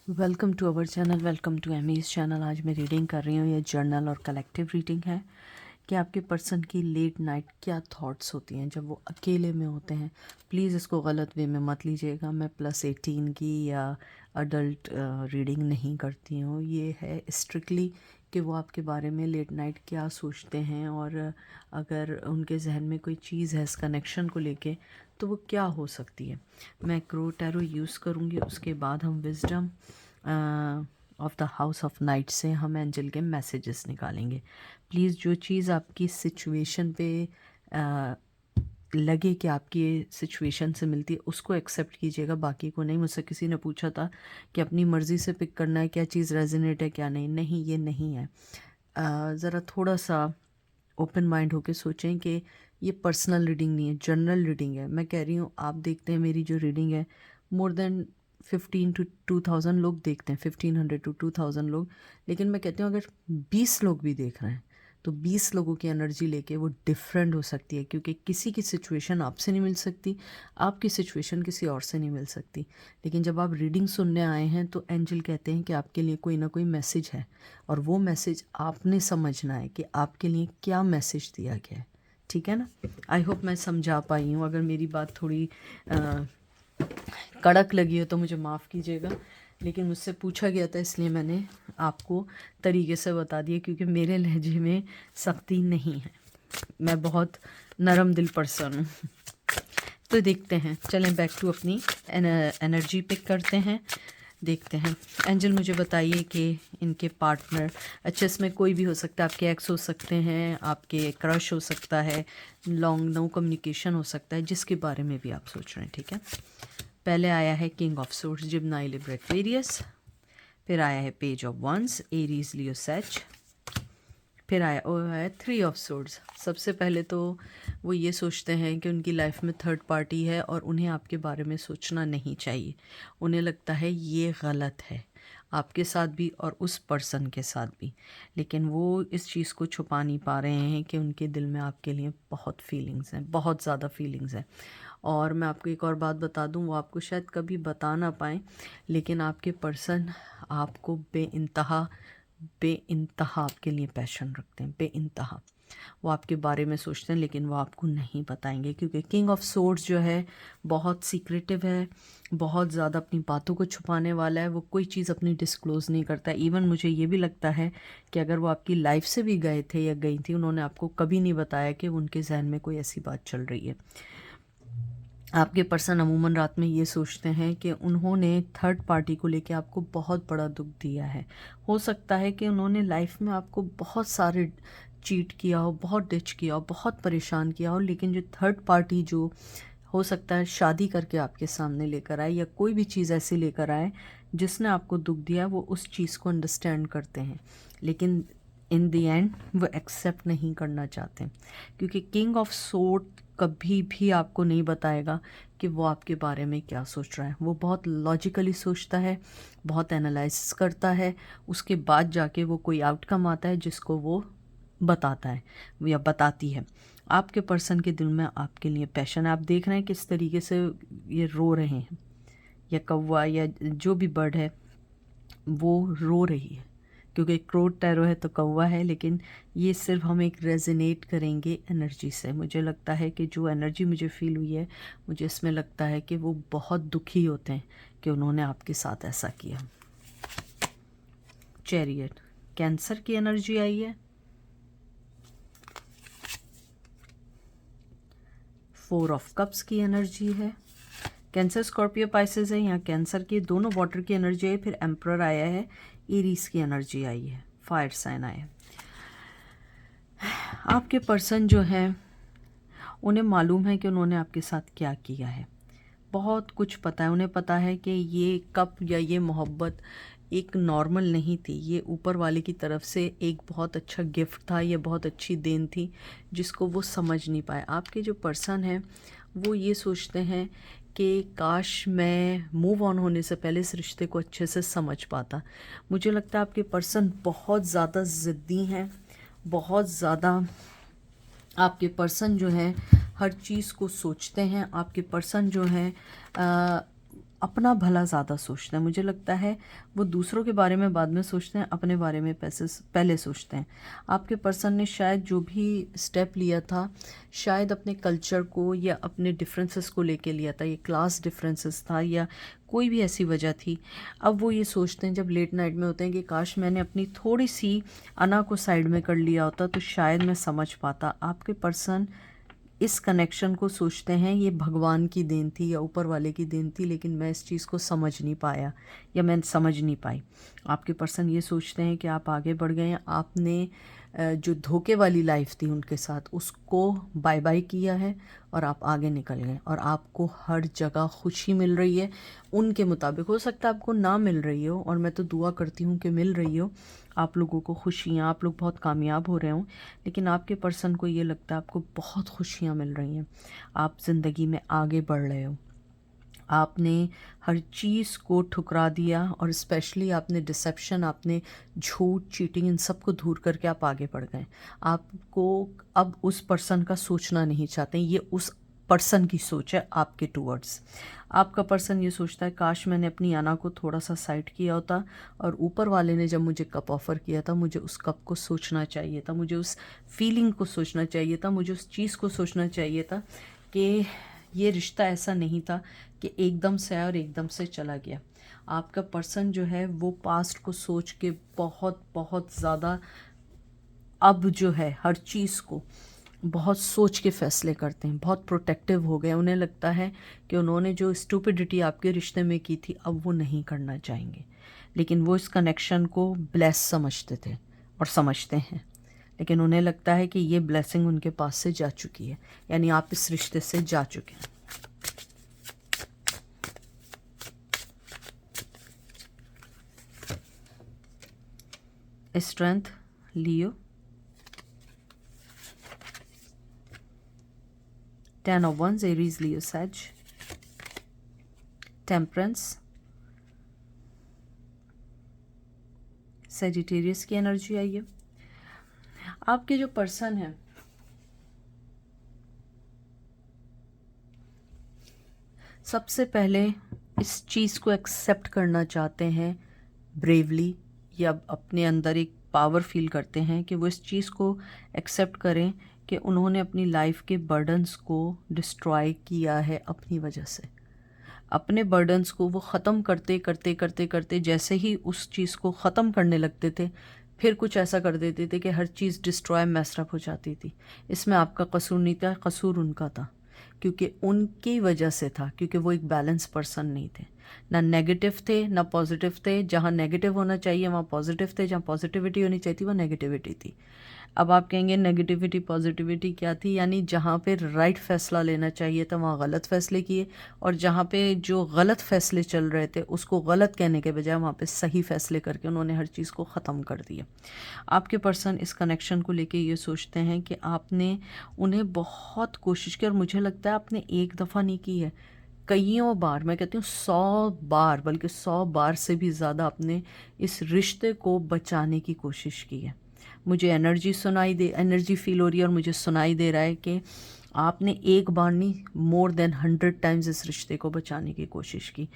Welcome to our channel, welcome to Amy's चैनल। आज मैं रीडिंग कर रही हूँ, ये जर्नल और कलेक्टिव रीडिंग है कि आपके पर्सन की लेट नाइट क्या थॉट्स होती हैं जब वो अकेले में होते हैं। प्लीज़ इसको गलत वे में मत लीजिएगा। मैं +18 की या अडल्ट रीडिंग नहीं करती हूँ। ये है स्ट्रिक्टली कि वो आपके बारे में लेट नाइट क्या सोचते हैं, और अगर उनके जहन में कोई चीज़ है इस कनेक्शन को लेके तो वो क्या हो सकती है। मैं क्रो टैरो यूज़ करूँगी, उसके बाद हम wisdom of the house of night से हम एंजल के मैसेजेस निकालेंगे। प्लीज़ जो चीज़ आपकी सिचुएशन पे लगे कि आपकी सिचुएशन से मिलती है उसको एक्सेप्ट कीजिएगा, बाकी को नहीं। मुझसे किसी ने पूछा था कि अपनी मर्ज़ी से पिक करना है, क्या चीज़ रेजोनेट है क्या नहीं। नहीं, ये नहीं है। ज़रा थोड़ा सा ओपन माइंड होके सोचें कि ये पर्सनल रीडिंग नहीं है, जनरल रीडिंग है। मैं कह रही हूँ, आप देखते हैं मेरी जो रीडिंग है, मोर देन 15 to 2000 लोग देखते हैं, 1500 to 2000 लोग। लेकिन मैं कहती हूँ अगर 20 लोग भी देख रहे हैं तो 20 लोगों की एनर्जी लेके वो डिफरेंट हो सकती है, क्योंकि किसी की सिचुएशन आपसे नहीं मिल सकती, आपकी सिचुएशन किसी और से नहीं मिल सकती। लेकिन जब आप रीडिंग सुनने आए हैं तो एंजल कहते हैं कि आपके लिए कोई ना कोई मैसेज है, और वो मैसेज आपने समझना है कि आपके लिए क्या मैसेज दिया गया है। ठीक है ना? आई होप मैं समझा पाई हूँ। अगर मेरी बात थोड़ी कड़क लगी हो तो मुझे माफ़ कीजिएगा, लेकिन मुझसे पूछा गया था इसलिए मैंने आपको तरीके से बता दिया, क्योंकि मेरे लहजे में सख्ती नहीं है। मैं बहुत नरम दिल पर्सन हूँ। तो देखते हैं, चलें बैक टू अपनी एनर्जी पिक करते हैं, देखते हैं। एंजल मुझे बताइए कि इनके पार्टनर, अच्छा इसमें कोई भी हो सकता है, आपके एक्स हो सकते हैं, आपके क्रश हो सकता है, लॉन्ग नो कम्युनिकेशन हो सकता है, जिसके बारे में भी आप सोच रहे हैं। ठीक है, पहले आया है king of swords, Gemini Libra Aquarius. फिर आया है page of wands, Aries Leo sage. फिर आया वो है 3 ऑफ सोर्ड्स। सबसे पहले तो वो ये सोचते हैं कि उनकी लाइफ में थर्ड पार्टी है और उन्हें आपके बारे में सोचना नहीं चाहिए। उन्हें लगता है ये गलत है, आपके साथ भी और उस पर्सन के साथ भी। लेकिन वो इस चीज़ को छुपा नहीं पा रहे हैं कि उनके दिल में आपके लिए बहुत फीलिंग्स हैं, बहुत ज़्यादा फीलिंग्स हैं। और मैं आपको एक और बात बता दूं, वो आपको शायद कभी बता ना पाएँ, लेकिन आपके पर्सन आपको बेइंतहा आपके लिए पैशन रखते हैं, बेइंतहा। वो आपके बारे में सोचते हैं, लेकिन वो आपको नहीं बताएंगे, क्योंकि किंग ऑफ सोर्ड्स जो है बहुत सीक्रेटिव है, बहुत ज़्यादा अपनी बातों को छुपाने वाला है। वो कोई चीज़ अपनी डिस्क्लोज़ नहीं करता। इवन मुझे ये भी लगता है कि अगर वो आपकी लाइफ से भी गए थे या गई थी, उन्होंने आपको कभी नहीं बताया कि उनके जहन में कोई ऐसी बात चल रही है। आपके पर्सन अमूमन रात में ये सोचते हैं कि उन्होंने थर्ड पार्टी को लेके आपको बहुत बड़ा दुख दिया है। हो सकता है कि उन्होंने लाइफ में आपको बहुत सारे चीट किया हो, बहुत डिच किया हो, बहुत परेशान किया हो, लेकिन जो थर्ड पार्टी जो हो सकता है शादी करके आपके सामने लेकर आए या कोई भी चीज़ ऐसी लेकर आए जिसने आपको दुख दिया, वो उस चीज़ को अंडरस्टैंड करते हैं, लेकिन इन द एंड वो एक्सेप्ट नहीं करना चाहते। क्योंकि किंग ऑफ सोर्ड कभी भी आपको नहीं बताएगा कि वो आपके बारे में क्या सोच रहा है। वो बहुत लॉजिकली सोचता है, बहुत एनालाइसिस करता है, उसके बाद जाके वो कोई आउटकम आता है जिसको वो बताता है या बताती है। आपके पर्सन के दिल में आपके लिए पैशन है। आप देख रहे हैं किस तरीके से ये रो रहे हैं, या कौवा या जो भी बर्ड है वो रो रही है, क्योंकि क्रोट टैरो है तो कौवा है। लेकिन ये सिर्फ हम एक रेजोनेट करेंगे एनर्जी से। मुझे लगता है कि जो एनर्जी मुझे फील हुई है, मुझे इसमें लगता है कि वो बहुत दुखी होते हैं कि उन्होंने आपके साथ ऐसा किया। चैरियट, कैंसर की एनर्जी आई है। 4 ऑफ कप्स की एनर्जी है। कैंसर स्कॉर्पियो पाइसेस है, यहाँ कैंसर की दोनों वाटर की एनर्जी आई। फिर एम्परर आया है, एरीज की एनर्जी आई है, फायर साइन आया है। आपके पर्सन जो है उन्हें मालूम है कि उन्होंने आपके साथ क्या किया है, बहुत कुछ पता है। उन्हें पता है कि ये कप या ये मोहब्बत एक नॉर्मल नहीं थी, ये ऊपर वाले की तरफ से एक बहुत अच्छा गिफ्ट था, ये बहुत अच्छी देन थी जिसको वो समझ नहीं पाए। आपके जो पर्सन हैं वो ये सोचते हैं कि काश मैं मूव ऑन होने से पहले इस रिश्ते को अच्छे से समझ पाता। मुझे लगता है आपके पर्सन बहुत ज़्यादा ज़िद्दी हैं, बहुत ज़्यादा। आपके पर्सन जो है हर चीज़ को सोचते हैं। आपके पर्सन जो है अपना भला ज़्यादा सोचते हैं। मुझे लगता है वो दूसरों के बारे में बाद में सोचते हैं, अपने बारे में पहले सोचते हैं। आपके पर्सन ने शायद जो भी स्टेप लिया था, शायद अपने कल्चर को या अपने डिफरेंसेस को लेके लिया था, ये क्लास डिफरेंसेस था या कोई भी ऐसी वजह थी। अब वो ये सोचते हैं जब लेट नाइट में होते हैं कि काश मैंने अपनी थोड़ी सी अना को साइड में कर लिया होता तो शायद मैं समझ पाता। आपके पर्सन इस कनेक्शन को सोचते हैं ये भगवान की देन थी या ऊपर वाले की देन थी, लेकिन मैं इस चीज़ को समझ नहीं पाया या मैं समझ नहीं पाई। आपके पर्सन ये सोचते हैं कि आप आगे बढ़ गए हैं, आपने जो धोखे वाली लाइफ थी उनके साथ उसको बाय बाय किया है और आप आगे निकल गए और आपको हर जगह खुशी मिल रही है उनके मुताबिक। हो सकता है आपको ना मिल रही हो, और मैं तो दुआ करती हूँ कि मिल रही हो आप लोगों को खुशियाँ, आप लोग बहुत कामयाब हो रहे हों, लेकिन आपके पर्सन को ये लगता है आपको बहुत खुशियाँ मिल रही हैं, आप ज़िंदगी में आगे बढ़ रहे हो। आपने हर चीज़ को ठुकरा दिया और स्पेशली आपने डिसेप्शन, आपने झूठ, चीटिंग, इन सब को दूर करके आप आगे बढ़ गए। आपको अब उस पर्सन का सोचना नहीं चाहते, ये उस पर्सन की सोच है आपके टूवर्ड्स। आपका पर्सन ये सोचता है काश मैंने अपनी आना को थोड़ा सा साइड किया होता और ऊपर वाले ने जब मुझे कप ऑफ़र किया था मुझे उस कप को सोचना चाहिए था, मुझे उस फीलिंग को सोचना चाहिए था, मुझे उस चीज़ को सोचना चाहिए था कि ये रिश्ता ऐसा नहीं था कि एकदम से आया और एकदम से चला गया। आपका पर्सन जो है वो पास्ट को सोच के बहुत बहुत ज़्यादा अब जो है हर चीज़ को बहुत सोच के फ़ैसले करते हैं, बहुत प्रोटेक्टिव हो गए। उन्हें लगता है कि उन्होंने जो स्टूपिडिटी आपके रिश्ते में की थी अब वो नहीं करना चाहेंगे, लेकिन वो इस कनेक्शन को ब्लेस समझते थे और समझते हैं, लेकिन उन्हें लगता है कि ये ब्लेसिंग उनके पास से जा चुकी है, यानी आप इस रिश्ते से जा चुके हैं। Strength Leo, 10 of Wands, Aries, Leo, Sag, temperance, Sagittarius की एनर्जी आई है। आपके जो पर्सन है सबसे पहले इस चीज़ को एक्सेप्ट करना चाहते हैं ब्रेवली, या अपने अंदर एक पावर फील करते हैं कि वो इस चीज़ को एक्सेप्ट करें कि उन्होंने अपनी लाइफ के बर्डन्स को डिस्ट्रॉय किया है अपनी वजह से। अपने बर्डन्स को वो ख़त्म करते करते करते करते जैसे ही उस चीज़ को ख़त्म करने लगते थे फिर कुछ ऐसा कर देते थे कि हर चीज़ डिस्ट्रॉय मैसअप हो जाती थी। इसमें आपका कसूर नहीं था, कसूर उनका था, क्योंकि उनकी वजह से था, क्योंकि वो एक बैलेंस पर्सन नहीं थे, ना नेगेटिव थे ना पॉजिटिव थे। जहाँ नेगेटिव होना चाहिए वहाँ पॉजिटिव थे, जहाँ पॉजिटिविटी होनी चाहिए थी वहाँ नेगेटिविटी थी। अब आप कहेंगे नेगेटिविटी पॉजिटिविटी क्या थी, यानी जहाँ पे राइट फैसला लेना चाहिए था वहाँ गलत फैसले किए, और जहाँ पे जो गलत फैसले चल रहे थे उसको गलत कहने के बजाय वहाँ पे सही फैसले करके उन्होंने हर चीज़ को ख़त्म कर दिया। आपके पर्सन इस कनेक्शन को लेके ये सोचते हैं कि आपने उन्हें बहुत कोशिश की, और मुझे लगता है आपने एक दफ़ा नहीं की है, कईयों बार, मैं कहती हूँ 100 बार, बल्कि 100 बार से भी ज़्यादा आपने इस रिश्ते को बचाने की कोशिश की है। मुझे एनर्जी फील हो रही है और मुझे सुनाई दे रहा है कि आपने एक बार नहीं, मोर देन 100 टाइम्स इस रिश्ते को बचाने की कोशिश की,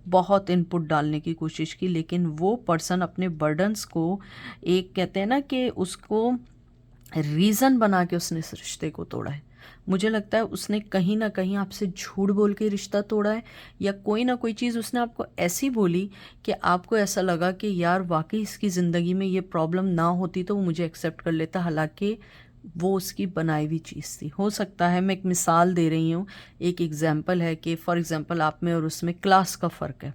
बहुत इनपुट डालने की कोशिश की, लेकिन वो पर्सन अपने बर्डन्स को एक कहते हैं ना कि उसको रीज़न बना के उसने इस रिश्ते को तोड़ा है। मुझे लगता है उसने कहीं ना कहीं आपसे झूठ बोल के रिश्ता तोड़ा है, या कोई ना कोई चीज़ उसने आपको ऐसी बोली कि आपको ऐसा लगा कि यार वाकई इसकी ज़िंदगी में ये प्रॉब्लम ना होती तो वो मुझे एक्सेप्ट कर लेता, हालांकि वो उसकी बनाई हुई चीज़ थी। हो सकता है, मैं एक मिसाल दे रही हूँ, एक एग्जांपल है कि फॉर एग्जांपल आप में और उसमें क्लास का फ़र्क है,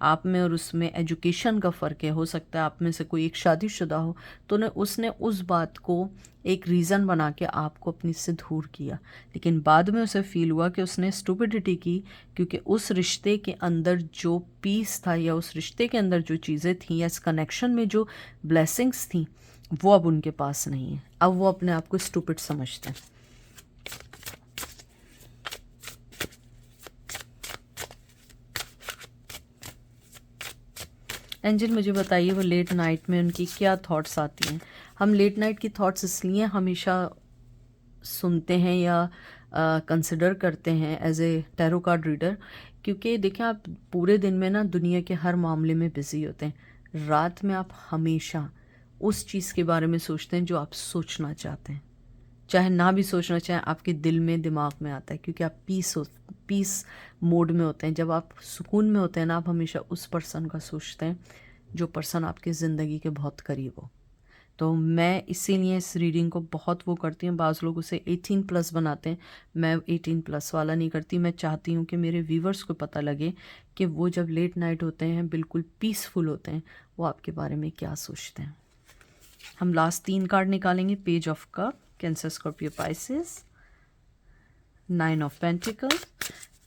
आप में और उसमें एजुकेशन का फ़र्क है, हो सकता है आप में से कोई एक शादीशुदा हो, तो उसने उस बात को एक रीज़न बना के आपको अपनी से दूर किया, लेकिन बाद में उसे फील हुआ कि उसने स्टूपिडिटी की, क्योंकि उस रिश्ते के अंदर जो पीस था या उस रिश्ते के अंदर जो चीज़ें थीं या इस कनेक्शन में जो ब्लेसिंग्स थीं वो अब उनके पास नहीं है। अब वो अपने आप को स्टूपिड समझते हैं। एंजल मुझे बताइए वो लेट नाइट में उनकी क्या थॉट्स आती हैं। हम लेट नाइट की थॉट्स इसलिए हमेशा सुनते हैं या कंसिडर करते हैं as a tarot card reader क्योंकि देखिए आप पूरे दिन में ना दुनिया के हर मामले में बिजी होते हैं, रात में आप हमेशा उस चीज़ के बारे में सोचते हैं जो आप सोचना चाहते हैं, चाहे ना भी सोचना चाहें आपके दिल में दिमाग में आता है, क्योंकि आप पीस मोड में होते हैं। जब आप सुकून में होते हैं ना, आप हमेशा उस पर्सन का सोचते हैं जो पर्सन आपकी ज़िंदगी के बहुत करीब हो। तो मैं इसीलिए इस रीडिंग को बहुत वो करती हूँ। बाज़ लोग उसे 18+ बनाते हैं, मैं 18+ वाला नहीं करती। मैं चाहती हूँ कि मेरे व्यूवर्स को पता लगे कि वो जब लेट नाइट होते हैं, बिल्कुल पीसफुल होते हैं, वो आपके बारे में क्या सोचते हैं। हम लास्ट 3 कार्ड निकालेंगे। Page of cup, cancer, Scorpio, Pisces, 9 of pentacle.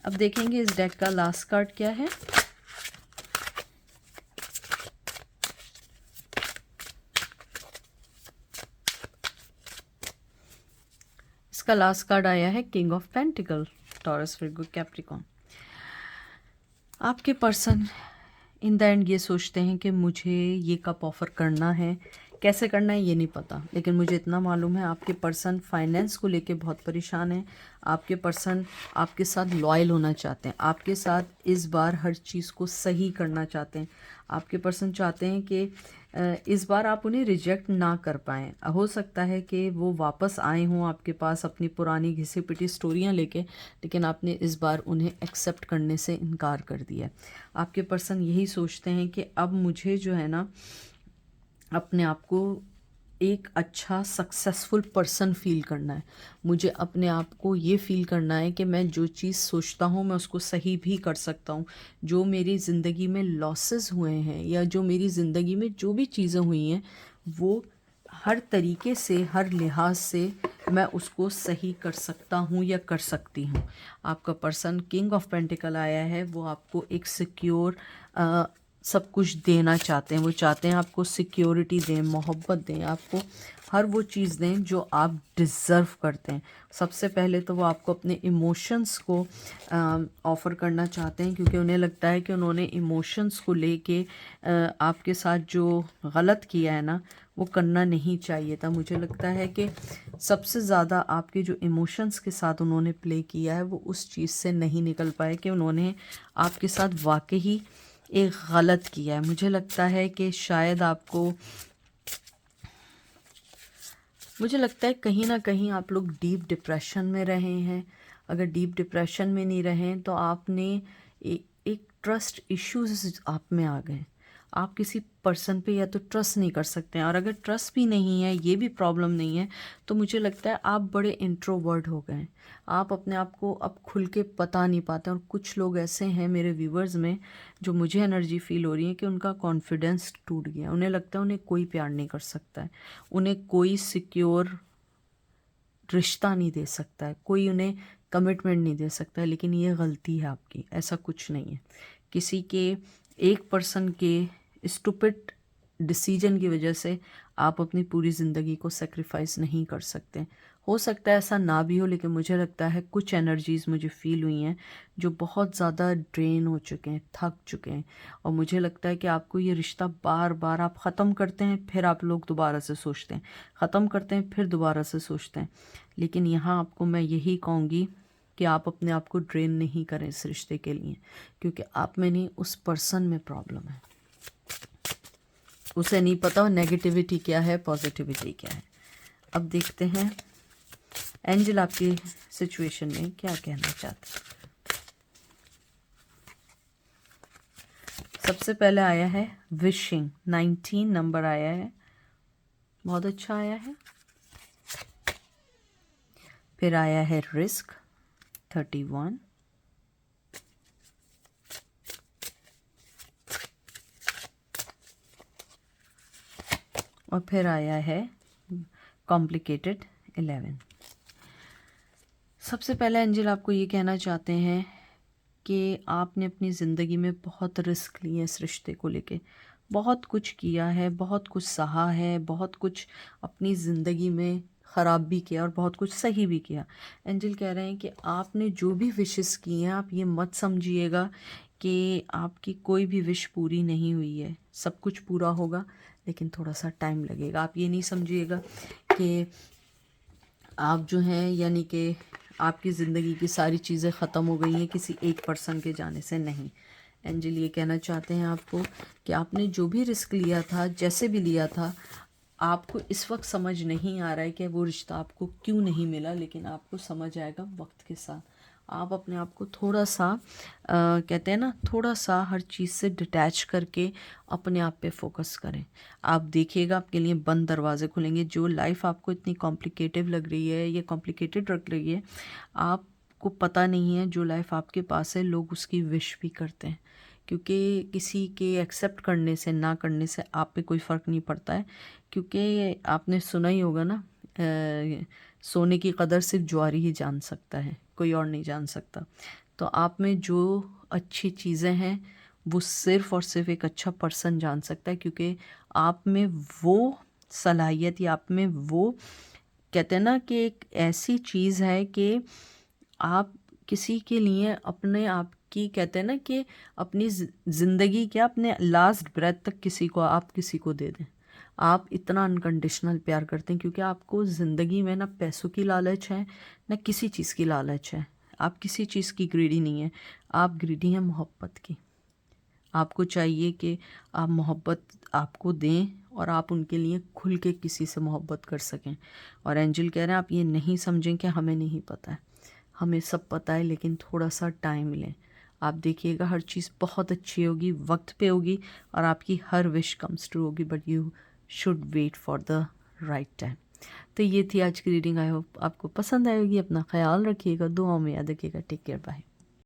अब देखेंगे इस डेक का लास्ट कार्ड क्या है। इसका लास्ट कार्ड आया है king of pentacle, taurus, Virgo, Capricorn. आपके पर्सन इन द एंड ये सोचते हैं कि मुझे ये कप ऑफ़र करना है, कैसे करना है ये नहीं पता, लेकिन मुझे इतना मालूम है आपके पर्सन फाइनेंस को लेके बहुत परेशान है। आपके पर्सन आपके साथ लॉयल होना चाहते हैं, आपके साथ इस बार हर चीज़ को सही करना चाहते हैं। आपके पर्सन चाहते हैं कि इस बार आप उन्हें रिजेक्ट ना कर पाएँ। हो सकता है कि वो वापस आए हों आपके पास अपनी पुरानी घिसी पिटी स्टोरियाँ लेके, लेकिन आपने इस बार उन्हें एक्सेप्ट करने से इनकार कर दिया। आपके पर्सन यही सोचते हैं कि अब मुझे जो है ना अपने आप को एक अच्छा सक्सेसफुल पर्सन फील करना है। मुझे अपने आप को ये फील करना है कि मैं जो चीज़ सोचता हूँ मैं उसको सही भी कर सकता हूँ। जो मेरी ज़िंदगी में लॉसेस हुए हैं या जो मेरी ज़िंदगी में जो भी चीज़ें हुई हैं, वो हर तरीके से, हर लिहाज से मैं उसको सही कर सकता हूँ या कर सकती हूँ। आपका पर्सन किंग ऑफ पेंटिकल आया है, वो आपको एक सिक्योर सब कुछ देना चाहते हैं। वो चाहते हैं आपको सिक्योरिटी दें, मोहब्बत दें, आपको हर वो चीज़ दें जो आप डिज़र्व करते हैं। सबसे पहले तो वो आपको अपने इमोशंस को ऑफ़र करना चाहते हैं, क्योंकि उन्हें लगता है कि उन्होंने इमोशंस को लेके आपके साथ जो गलत किया है ना, वो करना नहीं चाहिए था। मुझे लगता है कि सबसे ज़्यादा आपके जो इमोशंस के साथ उन्होंने प्ले किया है, वो उस चीज़ से नहीं निकल पाए कि उन्होंने आपके साथ वाकई एक गलत किया है। मुझे लगता है कि शायद आपको, मुझे लगता है कहीं ना कहीं आप लोग डीप डिप्रेशन में रहे हैं। अगर डीप डिप्रेशन में नहीं रहें तो आपने एक ट्रस्ट इश्यूज आप में आ गए। आप किसी पर्सन पे या तो ट्रस्ट नहीं कर सकते हैं, और अगर ट्रस्ट भी नहीं है, ये भी प्रॉब्लम नहीं है, तो मुझे लगता है आप बड़े इंट्रोवर्ट हो गए। आप अपने आप को अब खुल के पता नहीं पाते। और कुछ लोग ऐसे हैं मेरे व्यूवर्स में जो मुझे एनर्जी फील हो रही है कि उनका कॉन्फिडेंस टूट गया। उन्हें लगता है उन्हें कोई प्यार नहीं कर सकता है, उन्हें कोई सिक्योर रिश्ता नहीं दे सकता है, कोई उन्हें कमिटमेंट नहीं दे सकता है। लेकिन ये गलती है आपकी, ऐसा कुछ नहीं है। किसी के एक पर्सन के स्टूपिड डिसीजन की वजह से आप अपनी पूरी ज़िंदगी को सेक्रीफाइस नहीं कर सकते। हो सकता है ऐसा ना भी हो, लेकिन मुझे लगता है कुछ एनर्जीज़ मुझे फ़ील हुई हैं जो बहुत ज़्यादा ड्रेन हो चुके हैं, थक चुके हैं। और मुझे लगता है कि आपको ये रिश्ता बार बार आप ख़त्म करते हैं, फिर आप लोग दोबारा से सोचते हैं, ख़त्म करते हैं, फिर दोबारा से सोचते हैं। लेकिन यहाँ आपको मैं यही कहूँगी कि आप अपने आप को ड्रेन नहीं करें इस रिश्ते के लिए, क्योंकि आप में नहीं, उस पर्सन में प्रॉब्लम है। उसे नहीं पता नेगेटिविटी क्या है, पॉजिटिविटी क्या है। अब देखते हैं एंजल आपकी सिचुएशन में क्या कहना चाहते हैं। सबसे पहले आया है विशिंग, 19 नंबर आया है, बहुत अच्छा आया है। फिर आया है रिस्क, 31। और फिर आया है कॉम्प्लिकेटेड, 11। सबसे पहले एंजल आपको ये कहना चाहते हैं कि आपने अपनी ज़िंदगी में बहुत रिस्क लिए इस रिश्ते को लेके, बहुत कुछ किया है, बहुत कुछ सहा है, बहुत कुछ अपनी ज़िंदगी में ख़राब भी किया और बहुत कुछ सही भी किया। एंजल कह रहे हैं कि आपने जो भी विशेस की हैं, आप ये मत समझिएगा कि आपकी कोई भी विश पूरी नहीं हुई है। सब कुछ पूरा होगा, लेकिन थोड़ा सा टाइम लगेगा। आप ये नहीं समझिएगा कि आप जो हैं, यानी कि आपकी ज़िंदगी की सारी चीज़ें ख़त्म हो गई हैं किसी एक पर्सन के जाने से, नहीं। एंजल ये कहना चाहते हैं आपको कि आपने जो भी रिस्क लिया था, जैसे भी लिया था, आपको इस वक्त समझ नहीं आ रहा है कि वो रिश्ता आपको क्यों नहीं मिला, लेकिन आपको समझ आएगा वक्त के साथ। आप अपने आप को थोड़ा सा कहते हैं ना, थोड़ा सा हर चीज़ से डिटैच करके अपने आप पे फोकस करें। आप देखिएगा आपके लिए बंद दरवाजे खुलेंगे। जो लाइफ आपको इतनी कॉम्प्लिकेटिव लग रही है, ये कॉम्प्लिकेटेड लग रही है, आपको पता नहीं है जो लाइफ आपके पास है लोग उसकी विश भी करते हैं, क्योंकि किसी के एक्सेप्ट करने से ना करने से आप पे कोई फ़र्क नहीं पड़ता है। क्योंकि आपने सुना ही होगा ना, सोने की कदर सिर्फ ज्वारी ही जान सकता है, कोई और नहीं जान सकता। तो आप में जो अच्छी चीज़ें हैं वो सिर्फ़ और सिर्फ एक अच्छा पर्सन जान सकता है, क्योंकि आप में वो सलाहियत या आप में वो कहते हैं ना कि एक ऐसी चीज़ है कि आप किसी के लिए अपने आप की कहते हैं ना कि अपनी ज़िंदगी क्या, अपने लास्ट ब्रेथ तक किसी को आप किसी को दे दें। आप इतना अनकंडीशनल प्यार करते हैं क्योंकि आपको ज़िंदगी में ना पैसों की लालच है, ना किसी चीज़ की लालच है। आप किसी चीज़ की ग्रीडी नहीं है, आप ग्रीडी हैं मोहब्बत की। आपको चाहिए कि आप मोहब्बत आपको दें और आप उनके लिए खुल के किसी से मोहब्बत कर सकें। और एंजल कह रहे हैं आप ये नहीं समझें कि हमें नहीं पता है, हमें सब पता है, लेकिन थोड़ा सा टाइम लें। आप देखिएगा हर चीज़ बहुत अच्छी होगी, वक्त पे होगी और आपकी हर विश कम्स ट्रू होगी, but you should wait for the right time. तो ये थी आज की रीडिंग। आई होप आपको पसंद आएगी। अपना ख्याल रखिएगा, दुआओं में याद रखिएगा। Take care, bye.